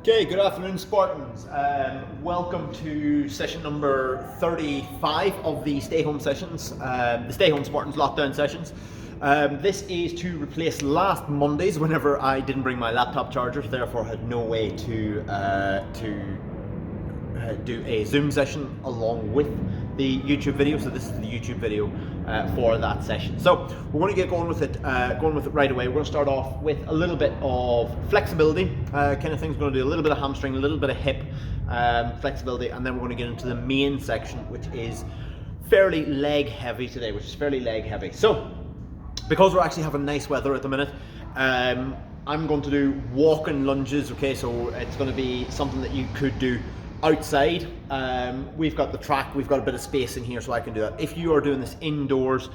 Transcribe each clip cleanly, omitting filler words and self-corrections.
Okay, good afternoon, Spartans. Welcome to session number 35 of the stay home sessions, the stay home Spartans lockdown sessions. This is to replace last Monday's whenever I didn't bring my laptop charger, therefore had no way to do a Zoom session along with the YouTube video. So this is the YouTube video for that session. So we're going to get going with it right away. We're going to start off with a little bit of flexibility kind of things. We're going to do a little bit of hamstring, a little bit of hip flexibility, and then we're going to get into the main section, which is fairly leg heavy today, So because we're actually having nice weather at the minute, I'm going to do walking lunges. Okay, so it's going to be something that you could do outside. We've got the track, we've got a bit of space in here, so I can do that. If you are doing this indoors,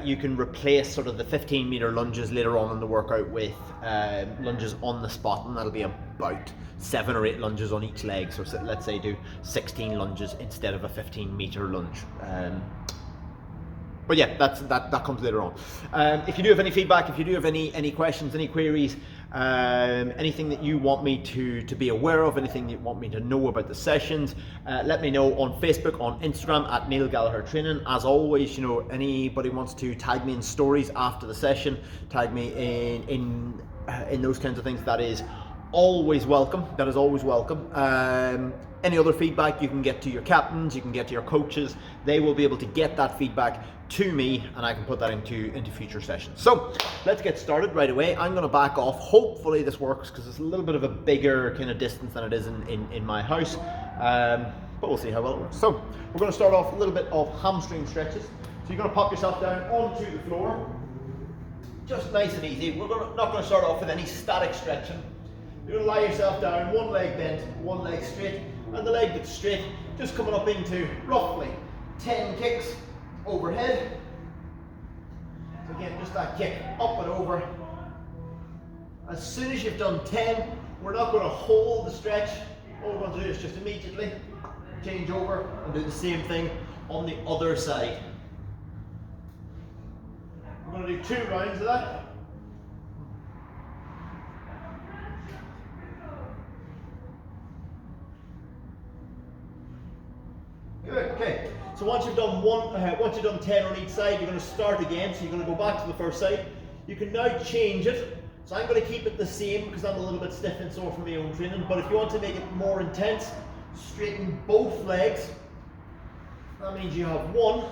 you can replace sort of the 15-meter lunges later on in the workout with lunges on the spot, and that'll be about 7 or 8 lunges on each leg. So let's say do 16 lunges instead of a 15-meter lunge. But yeah, that comes later on. If you do have any feedback, if you do have any questions, any queries, anything that you want me to be aware of, anything you want me to know about the sessions, let me know on Facebook, on Instagram at Neil Gallagher Training. As always, you know, anybody wants to tag me in stories after the session, tag me in those kinds of things. That is always welcome. Any other feedback you can get to your captains, you can get to your coaches. They will be able to get that feedback to me, and I can put that into future sessions. So let's get started right away. I'm going to back off. Hopefully this works, because it's a little bit of a bigger kind of distance than it is in my house, but we'll see how well it works. So we're going to start off a little bit of hamstring stretches. So you're going to pop yourself down onto the floor, just nice and easy. We're not going to start off with any static stretching. You're going to lie yourself down, one leg bent, one leg straight, and the leg that's straight just coming up into roughly 10 kicks overhead. So again, just that kick up and over. As soon as you've done 10, we're not going to hold the stretch. All we're going to do is just immediately change over and do the same thing on the other side. We're going to do 2 rounds of that. Good. Okay. So once you've done 10 on each side, you're going to start again. So you're going to go back to the first side. You can now change it. So I'm going to keep it the same because I'm a little bit stiff and sore from my own training. But if you want to make it more intense, straighten both legs. That means you have one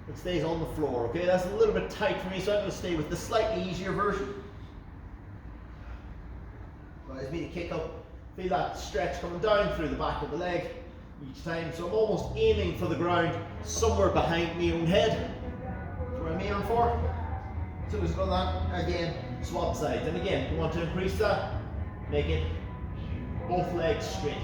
that stays on the floor. Okay, that's a little bit tight for me, so I'm going to stay with the slightly easier version. Allows me to kick up. Feel that stretch coming down through the back of the leg each time. So I'm almost aiming for the ground somewhere behind my own head. That's what I'm aiming for. As soon as I've done that, again, swap sides. And again, if you want to increase that, make it both legs straight.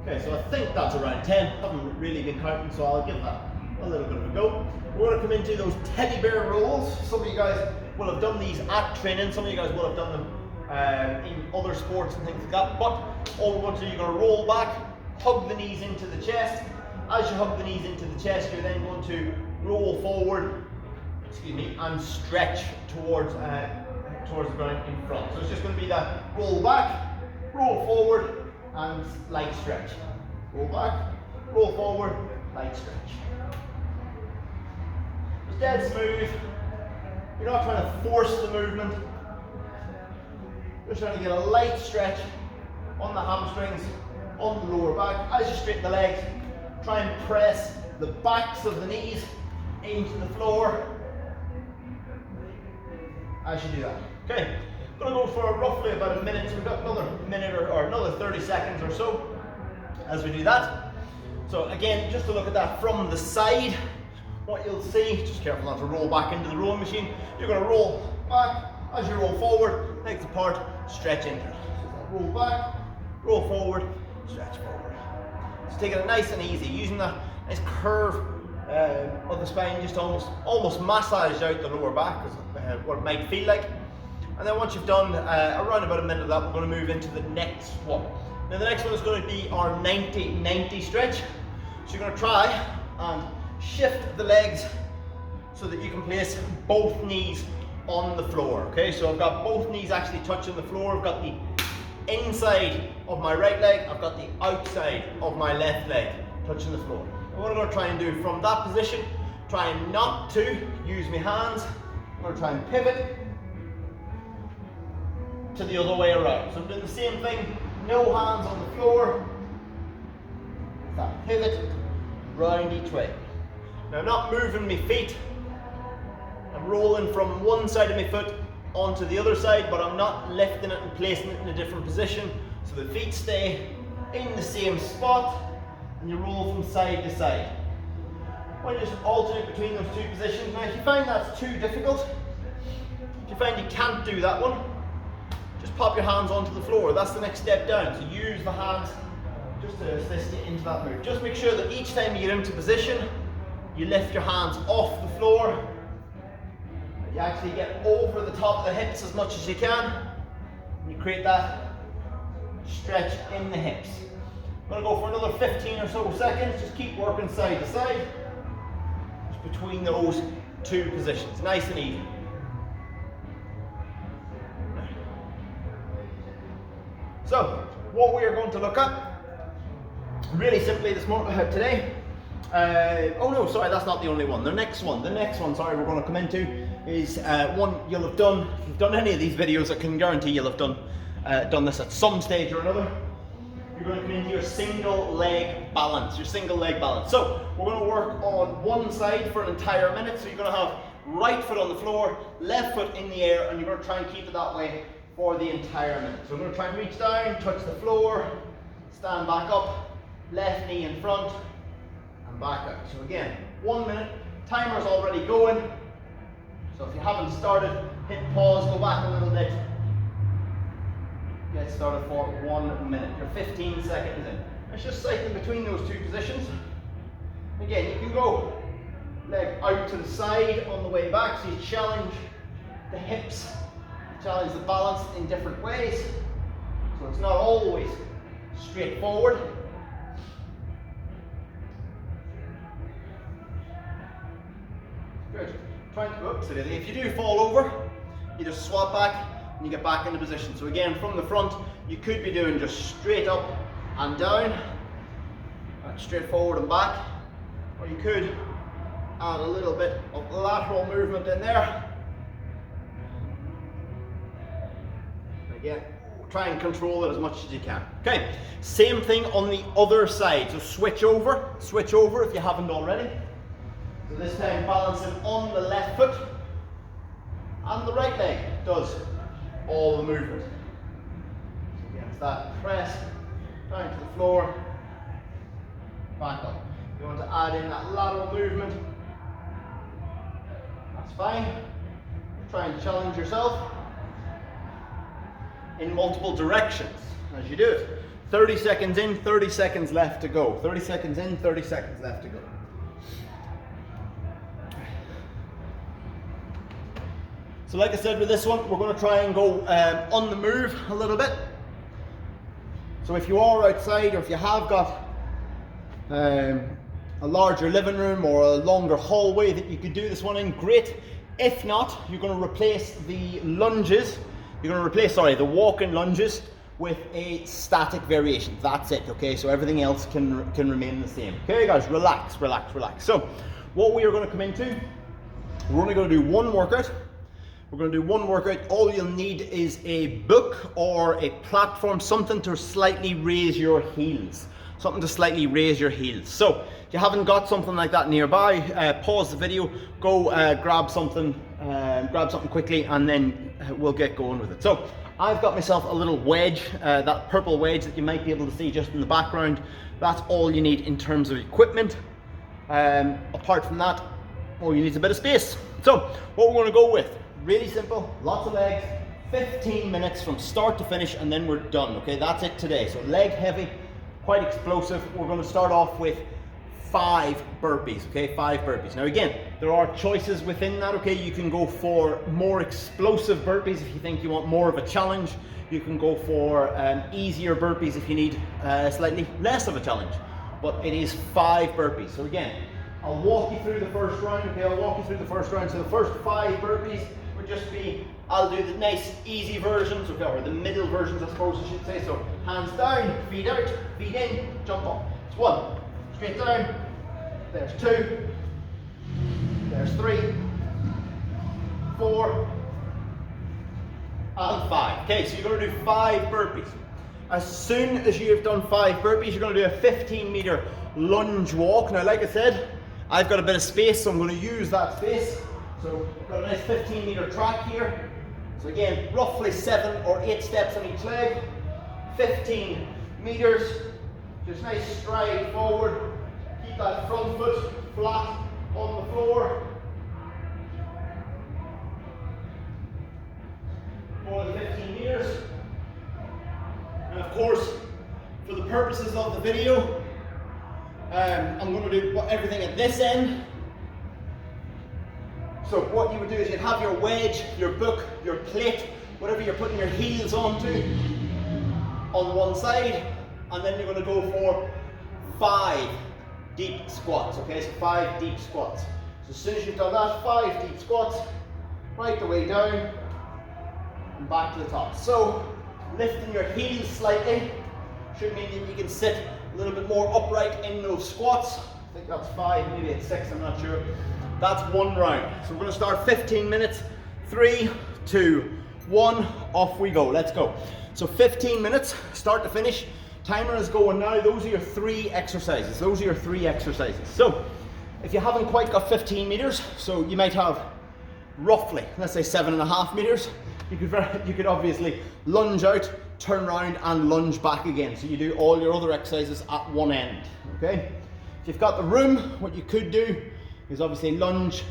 Okay, so I think that's around 10. I haven't really been counting, so I'll give that a little bit of a go. We're going to come into those teddy bear rolls. Some of you guys will have done these at training, some of you guys will have done them in other sports and things like that. But all we're going to do, you're going to roll back, hug the knees into the chest. As you hug the knees into the chest, you're then going to roll forward, and stretch towards the ground in front. So it's just going to be that roll back, roll forward, and light stretch. Roll back, roll forward, light stretch. It's dead smooth. You're not trying to force the movement. You're just trying to get a light stretch on the hamstrings, on the lower back. As you straighten the legs, try and press the backs of the knees into the floor as you do that. Okay, I'm going to go for roughly about a minute. So we've got another minute or another 30 seconds or so as we do that. So again, just to look at that from the side, what you'll see, just careful not to roll back into the rowing machine. You're going to roll back. As you roll forward, legs apart, stretch into it. So roll back, roll forward, stretch forward. Just taking it nice and easy, using that nice curve of the spine, just almost massage out the lower back, is what it might feel like. And then once you've done around about a minute of that, we're going to move into the next one. Now the next one is going to be our 90-90 stretch. So you're going to try and shift the legs so that you can place both knees on the floor. Okay, so I've got both knees actually touching the floor. I've got the inside of my right leg, I've got the outside of my left leg touching the floor. And what I'm going to try and do from that position, trying not to use my hands, I'm going to try and pivot to the other way around. So I'm doing the same thing, no hands on the floor, that pivot, round each way. Now I'm not moving my feet, I'm rolling from one side of my foot onto the other side, but I'm not lifting it and placing it in a different position. So the feet stay in the same spot and you roll from side to side. Why don't you just alternate between those two positions? Now if you find that's too difficult, if you find you can't do that one, just pop your hands onto the floor. That's the next step down. So use the hands just to assist you into that move. Just make sure that each time you get into position, you lift your hands off the floor. You actually get over the top of the hips as much as you can. And you create that stretch in the hips. I'm going to go for another 15 or so seconds. Just keep working side to side. Just between those two positions. Nice and even. So, what we are going to look at, really simply today, oh no, sorry, that's not the only one. The next one, sorry, we're going to come into is one you'll have done. If you've done any of these videos, I can guarantee you'll have done this at some stage or another. You're going to come into your single leg balance, So we're going to work on one side for an entire minute. So you're going to have right foot on the floor, left foot in the air, and you're going to try and keep it that way for the entire minute. So we're going to try and reach down, touch the floor, stand back up, left knee in front, and back out. So again, 1 minute, timer's already going. So if you haven't started, hit pause, go back a little bit. Get started for 1 minute. You're 15 seconds in. It's just cycling between those two positions. Again, you can go leg out to the side on the way back, so you challenge the hips, challenge the balance in different ways. So it's not always straightforward. Good. Trying to, oops, if you do fall over, you just swap back and you get back into position. So again, from the front, you could be doing just straight up and down, straight forward and back, or you could add a little bit of lateral movement in there. Again, try and control it as much as you can. Okay, same thing on the other side. So switch over if you haven't already. So this time balancing on the left foot, and the right leg does all the movement. So again, it's that press down to the floor, back up. You want to add in that lateral movement, that's fine. Try and challenge yourself in multiple directions as you do it. 30 seconds in, 30 seconds left to go. 30 seconds in, 30 seconds left to go. So like I said with this one, we're going to try and go on the move a little bit. So if you are outside, or if you have got a larger living room or a longer hallway that you could do this one in, great. If not, you're going to replace the lunges. You're going to replace, the walk-in lunges with a static variation. That's it, okay? So everything else can remain the same. Okay, guys, relax, relax, relax. So what we are going to come into, we're only going to do one workout. We're going to do one workout. All you'll need is a book or a platform, something to slightly raise your heels. Something to slightly raise your heels. So if you haven't got something like that nearby, pause the video, go grab something quickly, and then we'll get going with it. So I've got myself a little wedge, that purple wedge that you might be able to see just in the background. That's all you need in terms of equipment. Apart from that, all you need is a bit of space. So what we're going to go with, really simple, lots of legs, 15 minutes from start to finish, and then we're done. Okay, that's it today. So leg heavy, quite explosive. We're going to start off with 5 burpees, okay, 5 burpees. Now again, there are choices within that, okay. You can go for more explosive burpees if you think you want more of a challenge. You can go for easier burpees if you need slightly less of a challenge. But it is 5 burpees. So again, I'll walk you through the first round, okay? I'll walk you through the first round. So the first 5 burpees would just be, I'll do the nice easy versions, okay, or the middle versions, I suppose I should say. So hands down, feet out, feet in, jump up. It's 1, straight down, there's 2, there's 3, 4, and 5. Okay, so you're going to do 5 burpees. As soon as you've done 5 burpees, you're going to do a 15-meter lunge walk. Now, like I said, I've got a bit of space, so I'm going to use that space. So I've got a nice 15-meter track here. So again, roughly 7 or 8 steps on each leg. 15 meters. Just nice stride forward. Keep that front foot flat on the floor. For the 15 meters. And of course, for the purposes of the video, I'm going to do everything at this end. So what you would do is you'd have your wedge, your book, your plate, whatever you're putting your heels onto, on one side, and then you're going to go for 5 deep squats, okay? So 5 deep squats. So as soon as you've done that, 5 deep squats, right the way down, and back to the top. So lifting your heels slightly should mean that you can sit a little bit more upright in those squats. I think that's 5, maybe it's 6, I'm not sure. That's 1 round. So we're going to start 15 minutes. 3, 2, 1, off we go. Let's go. So 15 minutes, start to finish. Timer is going now. Those are your 3 exercises. Those are your 3 exercises. So if you haven't quite got 15 meters, so you might have roughly, let's say 7.5 meters, you could obviously lunge out, turn around and lunge back again. So you do all your other exercises at one end, okay? If you've got the room, what you could do is obviously lunge,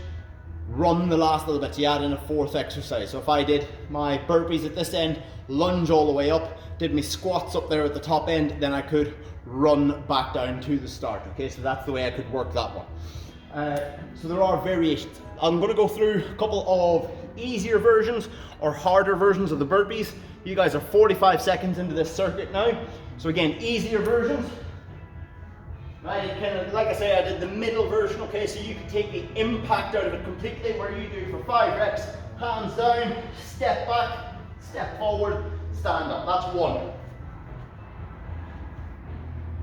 run the last little bit. So you add in a 4th exercise. So if I did my burpees at this end, lunge all the way up, did my squats up there at the top end, then I could run back down to the start, okay? So that's the way I could work that one. So there are variations. I'm going to go through a couple of easier versions or harder versions of the burpees. You guys are 45 seconds into this circuit now. So again, easier versions. Right, kind of, like I say, I did the middle version, okay? So you can take the impact out of it completely, where you do for 5 reps, hands down, step back, step forward, stand up. That's 1.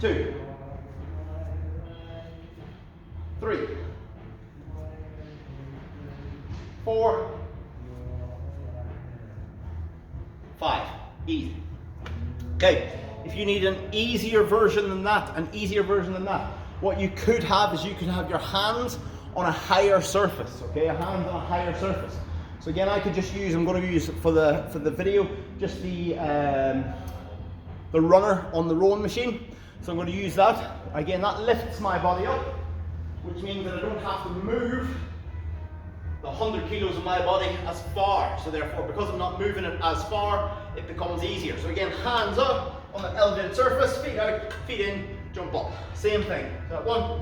2. 3. 4. 5. Easy. Okay, if you need an easier version than that, what you could have is you could have your hands on a higher surface, okay? A hand on a higher surface. So again, I could just use, I'm going to use for the video, just the runner on the rowing machine. So I'm going to use that. Again, that lifts my body up, which means that I don't have to move the 100 kilos of my body as far. So therefore, because I'm not moving it as far, it becomes easier. So again, hands up on the elevated surface, feet out, feet in, jump up. Same thing. So 1,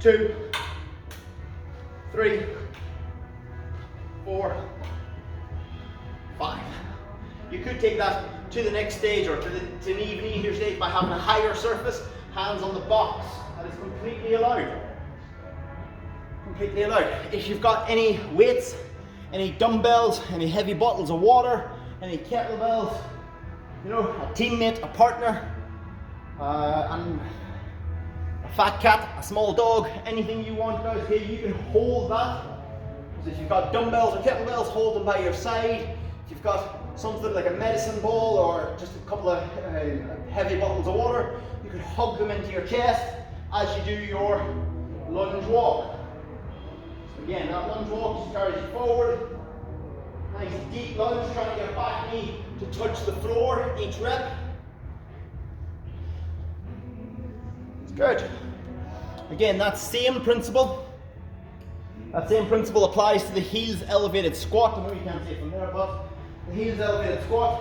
2, 3, 4, 5. You could take that to the next stage, or to an even easier stage by having a higher surface, hands on the box. That is completely allowed. Completely allowed. If you've got any weights, any dumbbells, any heavy bottles of water, any kettlebells, you know, a teammate, a partner, and a fat cat, a small dog, anything you want, guys, okay, you can hold that. So if you've got dumbbells or kettlebells, hold them by your side. If you've got something like a medicine ball or just a couple of heavy bottles of water, you can hug them into your chest as you do your lunge walk. So again, that lunge walk just carries you forward. Nice deep lunge, trying to get back knee to touch the floor each rep. It's good. Again, that same principle applies to the heels elevated squat. I know you can't see it from there, but the heels elevated squat,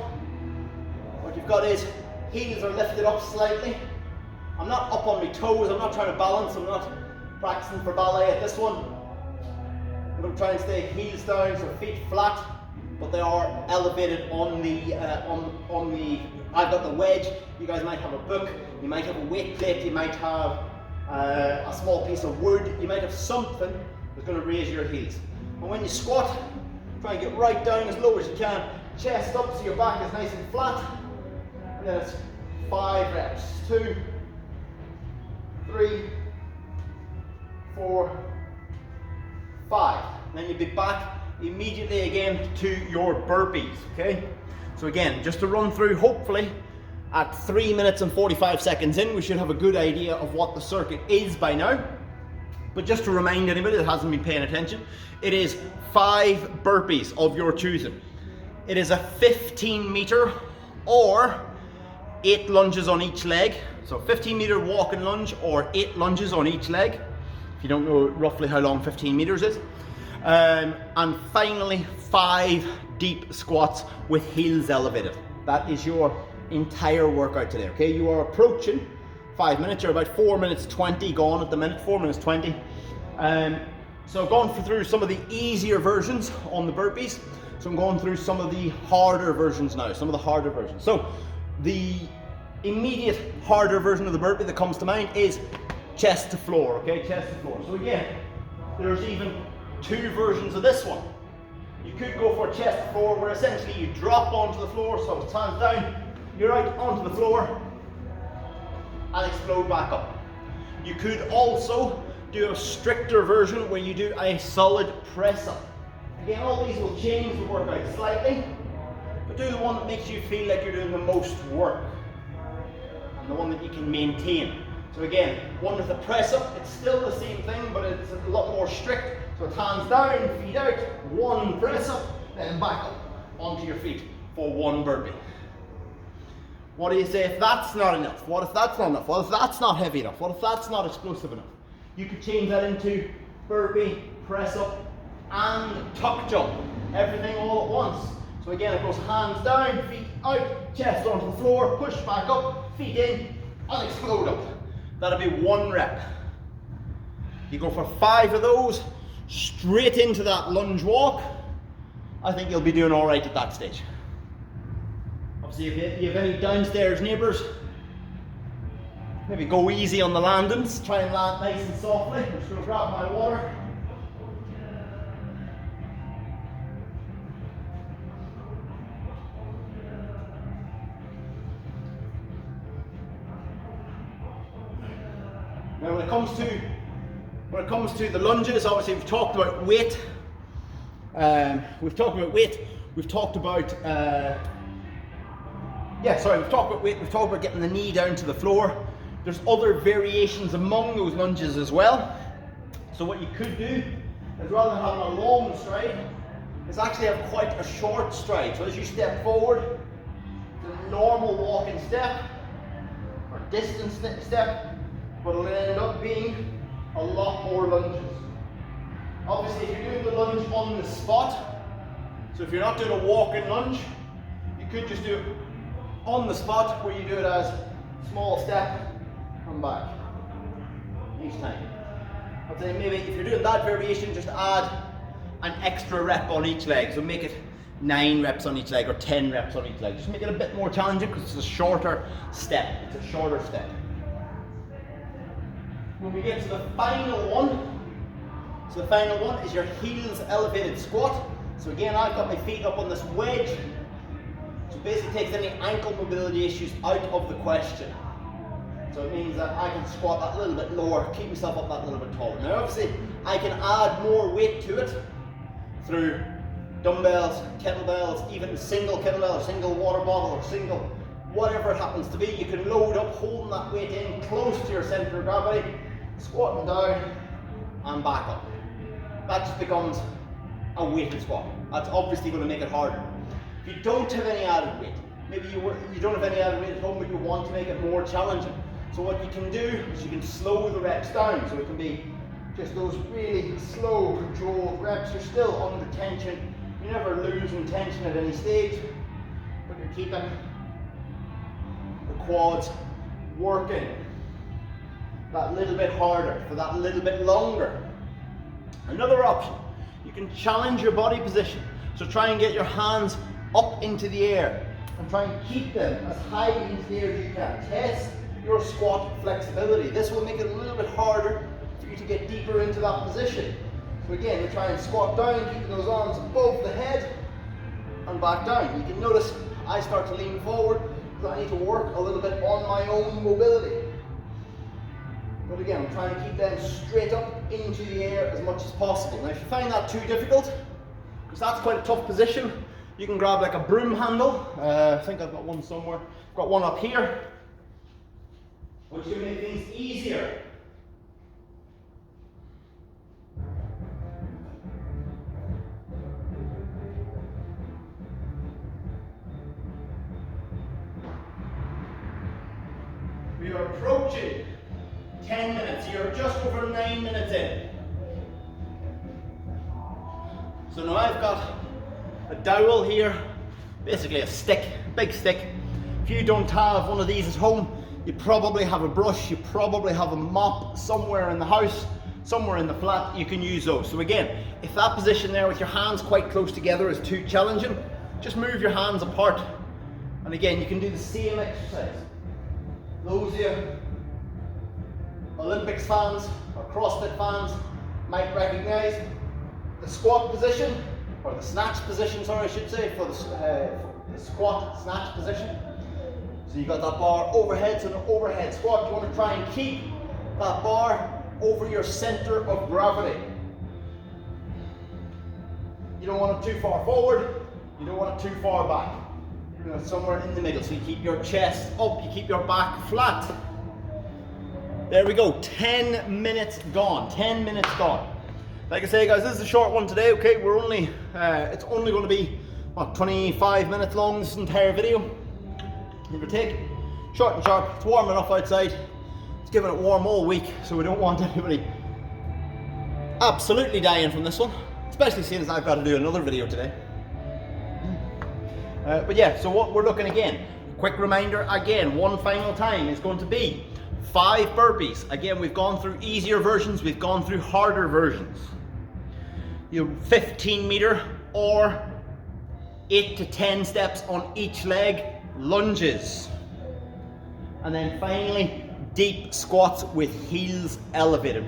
what you've got is heels are lifted up slightly. I'm not up on my toes, I'm not trying to balance, I'm not practicing for ballet at this one. I'm going to try and stay heels down, so feet flat, but they are elevated on the, I've got the wedge. You guys might have a book, you might have a weight plate, you might have a small piece of wood. You might have something that's going to raise your heels. And when you squat, try and get right down as low as you can, chest up so your back is nice and flat. And then it's 5 reps. 2, 3, 4, 5. And then you'll be back immediately again to your burpees, okay? So again, just to run through, hopefully at 3 minutes and 45 seconds in, we should have a good idea of what the circuit is by now. But just to remind anybody that hasn't been paying attention, it is 5 burpees of your choosing. It is a 15-meter or 8 lunges on each leg. So 15-meter walking lunge or 8 lunges on each leg, if you don't know roughly how long 15 meters is. And finally, 5 deep squats with heels elevated. That is your entire workout today, okay? You are approaching 5 minutes. You're about 4 minutes 20 gone at the minute, 4 minutes 20. So I've gone through some of the easier versions on the burpees. So I'm going through some of the harder versions now, some of the harder versions. So the immediate harder version of the burpee that comes to mind is chest to floor, okay? Chest to floor. So again, there's even 2 versions of this one. You could go for chest to floor where essentially you drop onto the floor, so it's hands down, you're out onto the floor and explode back up. You could also do a stricter version where you do a solid press up. Again, all these will change the workout slightly, but do the one that makes you feel like you're doing the most work and the one that you can maintain. So again, one with the press up, it's still the same thing, but it's a lot more strict. So it's hands down, feet out, 1 press up, then back up onto your feet for 1 burpee. What do you say if that's not enough? What if that's not enough? What if that's not heavy enough? What if that's not explosive enough? You could change that into burpee, press up, and tuck jump. Everything all at once. So again, it goes hands down, feet out, chest onto the floor, push back up, feet in, and explode up. That'll be 1 rep. You go for 5 of those, straight into that lunge walk. I think you'll be doing all right at that stage. Obviously, if you have any downstairs neighbours, maybe go easy on the landings. Try and land nice and softly. I'm just going to grab my water. Now when it comes to the lunges, obviously we've talked about weight. We've talked about weight. We've talked about weight. We've talked about getting the knee down to the floor. There's other variations among those lunges as well. So what you could do is, rather than having a long stride, is actually have quite a short stride. So as you step forward, it's a normal walking step or distance step, but it'll end up being a lot more lunges. Obviously, if you're doing the lunge on the spot, so if you're not doing a walking lunge, you could just do it on the spot, where you do it as small step, come back each time. I'd say maybe if you're doing that variation, just add an extra rep on each leg. So make it 9 reps on each leg or 10 reps on each leg. Just make it a bit more challenging because it's a shorter step. It's a shorter step. When we get to the final one, so the final one is your heels elevated squat. So again, I've got my feet up on this wedge. So basically takes any ankle mobility issues out of the question. So it means that I can squat that little bit lower, keep myself up that little bit taller. Now obviously, I can add more weight to it through dumbbells, kettlebells, even single kettlebell or single water bottle or single whatever it happens to be. You can load up, holding that weight in close to your center of gravity, squatting down and back up. That just becomes a weighted squat. That's obviously going to make it harder. If you don't have any added weight, maybe you don't have any added weight at home, but you want to make it more challenging. So what you can do is you can slow the reps down. So it can be just those really slow, controlled reps. You're still under tension. You're never losing tension at any stage, but you're keeping the quads working that little bit harder for that little bit longer. Another option, you can challenge your body position. So try and get your hands up into the air and try and keep them as high into the air as you can. Test your squat flexibility. This will make it a little bit harder for you to get deeper into that position. So again, we try and squat down, keeping those arms above the head and back down. You can notice I start to lean forward because I need to work a little bit on my own mobility. But again, I'm trying to keep them straight up into the air as much as possible. Now if you find that too difficult, because that's quite a tough position, you can grab like a broom handle. I think I've got one somewhere. I've got one up here, which can make things easier. We are approaching 10 minutes. You're just over 9 minutes in. So now I've got a dowel here, basically a stick, big stick. If you don't have one of these at home, you probably have a brush, you probably have a mop somewhere in the house, somewhere in the flat, you can use those. So again, if that position there with your hands quite close together is too challenging, just move your hands apart. And again, you can do the same exercise. Those of you Olympics fans or CrossFit fans might recognize the squat position, or the snatch position, sorry I should say, for the squat snatch position. So you got that bar overhead, so an overhead squat. You want to try and keep that bar over your center of gravity. You don't want it too far forward, you don't want it too far back. You know, somewhere in the middle, so you keep your chest up, you keep your back flat. There we go, 10 minutes gone, 10 minutes gone. Like I say guys, this is a short one today, okay? We're only, it's only going to be, what, 25 minutes long, this entire video. Give or take. Short and sharp, it's warm enough outside. It's giving it warm all week, so we don't want anybody absolutely dying from this one. Especially seeing as I've got to do another video today. But yeah, so what we're looking again, quick reminder again, one final time, is going to be 5 burpees. Again, we've gone through easier versions, we've gone through harder versions. 15 meter or 8 to 10 steps on each leg, lunges. And then finally, deep squats with heels elevated,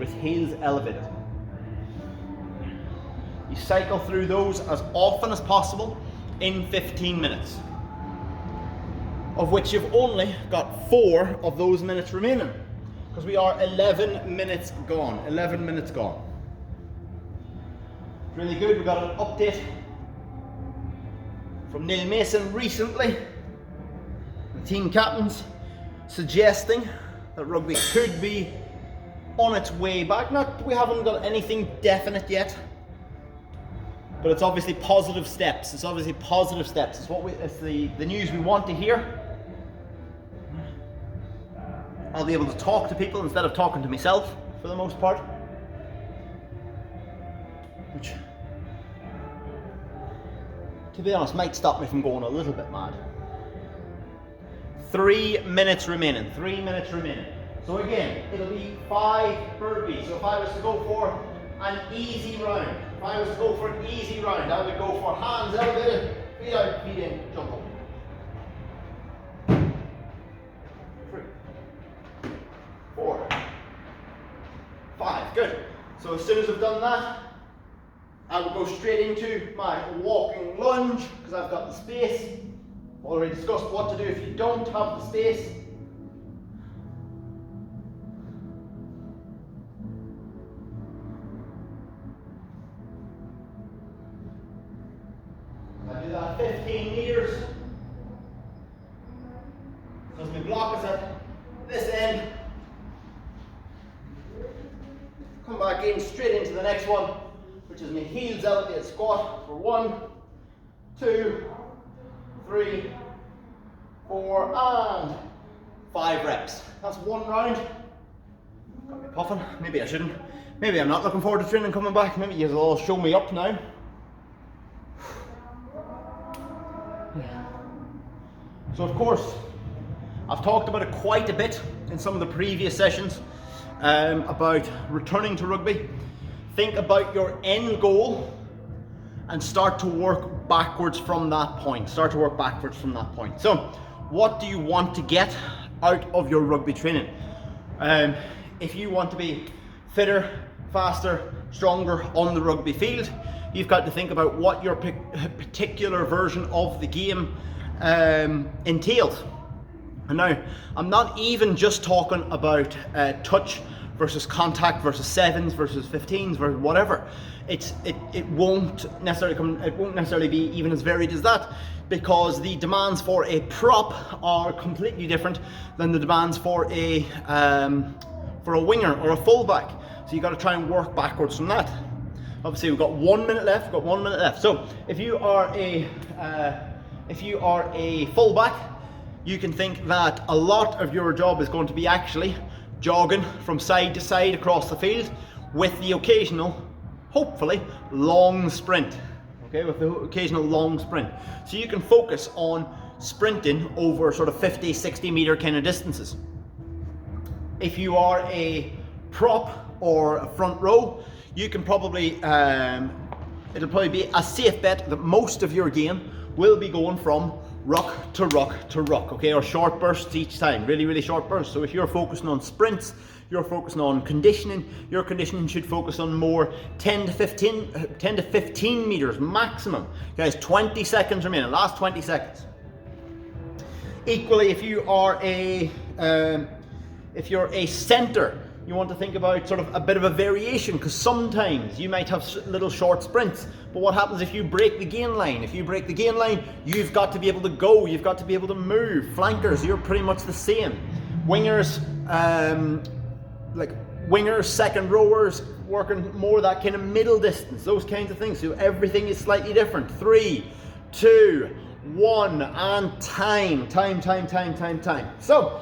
You cycle through those as often as possible in 15 minutes. Of which you've only got 4 of those minutes remaining, because we are 11 minutes gone. 11 minutes gone. Really good. We got an update from Neil Mason recently, the team captains, suggesting that rugby could be on its way back. We haven't got anything definite yet, but it's obviously positive steps. It's obviously positive steps. It's the news we want to hear. I'll be able to talk to people instead of talking to myself for the most part, which, to be honest, might stop me from going a little bit mad. 3 minutes remaining, 3 minutes remaining. So again, it'll be 5 burpees. So if I was to go for an easy round, I would go for hands elevated, feet out, feet in, jump up. 3, 4, 5, good. So as soon as I've done that, I will go straight into my walking lunge, because I've got the space. Already discussed what to do if you don't have the space. I do that 15 meters. Because my block is at this end. Come back in straight into the next one, which is my heels elevated squat for 1, 2, 3, 4, and 5 reps. That's 1 round. Got me puffing. Maybe I shouldn't. Maybe I'm not looking forward to training coming back. Maybe you'll all show me up now. So of course, I've talked about it quite a bit in some of the previous sessions about returning to rugby. Think about your end goal and start to work backwards from that point. So, what do you want to get out of your rugby training. If you want to be fitter, faster, stronger on the rugby field, you've got to think about what your particular version of the game entails. And now, I'm not even just talking about touch versus contact versus 7s versus 15s versus whatever. It won't necessarily be even as varied as that, because the demands for a prop are completely different than the demands for a winger or a fullback. So you've got to try and work backwards from that. Obviously, we've got 1 minute left. So if you are a fullback, you can think that a lot of your job is going to be actually jogging from side to side across the field, with the occasional, hopefully, long sprint. Okay, with the occasional long sprint. So you can focus on sprinting over sort of 50, 60 meter kind of distances. If you are a prop or a front row, you can probably, it'll probably be a safe bet that most of your game will be going from ruck to ruck to ruck, okay, or short bursts each time, really, really short bursts. So if you're focusing on sprints, you're focusing on conditioning, your conditioning should focus on more 10 to 15 meters maximum. Guys, 20 seconds remaining, last 20 seconds. Equally, if you're a center, you want to think about sort of a bit of a variation, because sometimes you might have little short sprints, but what happens if you break the gain line? If you break the gain line, you've got to be able to go, you've got to be able to move. Flankers, you're pretty much the same. Wingers, second rowers, working more that kind of middle distance, those kinds of things. So everything is slightly different. 3, 2, 1, and time. So,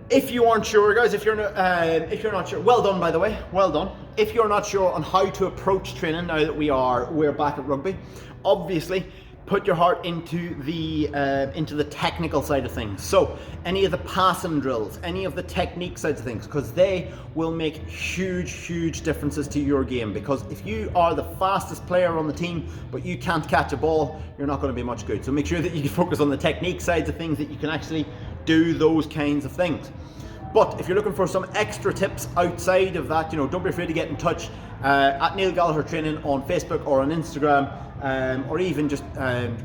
if you aren't sure, guys, if you're not sure, well done, by the way, well done. If you're not sure on how to approach training now that we're back at rugby, obviously put your heart into the technical side of things. So any of the passing drills, any of the technique sides of things, because they will make huge differences to your game. Because if you are the fastest player on the team but you can't catch a ball, you're not going to be much good. So make sure that you focus on the technique sides of things, that you can actually do those kinds of things. But if you're looking for some extra tips outside of that, don't be afraid to get in touch at Neil Gallagher Training on Facebook or on Instagram, or even just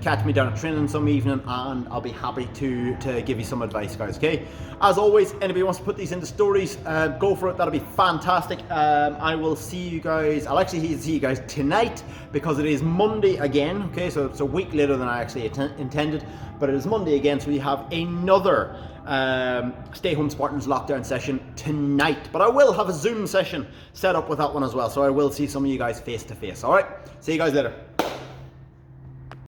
catch me down at training some evening, and I'll be happy to give you some advice, guys. Okay, as always, anybody wants to put these into stories, go for it. That'll be fantastic. I will see you guys. I'll actually see you guys tonight, because it is Monday again. Okay, so it's a week later than I actually intended, but it is Monday again, so we have another Stay Home Spartans lockdown session tonight. But I will have a Zoom session set up with that one as well, so I will see some of you guys face to face. All right, see you guys later.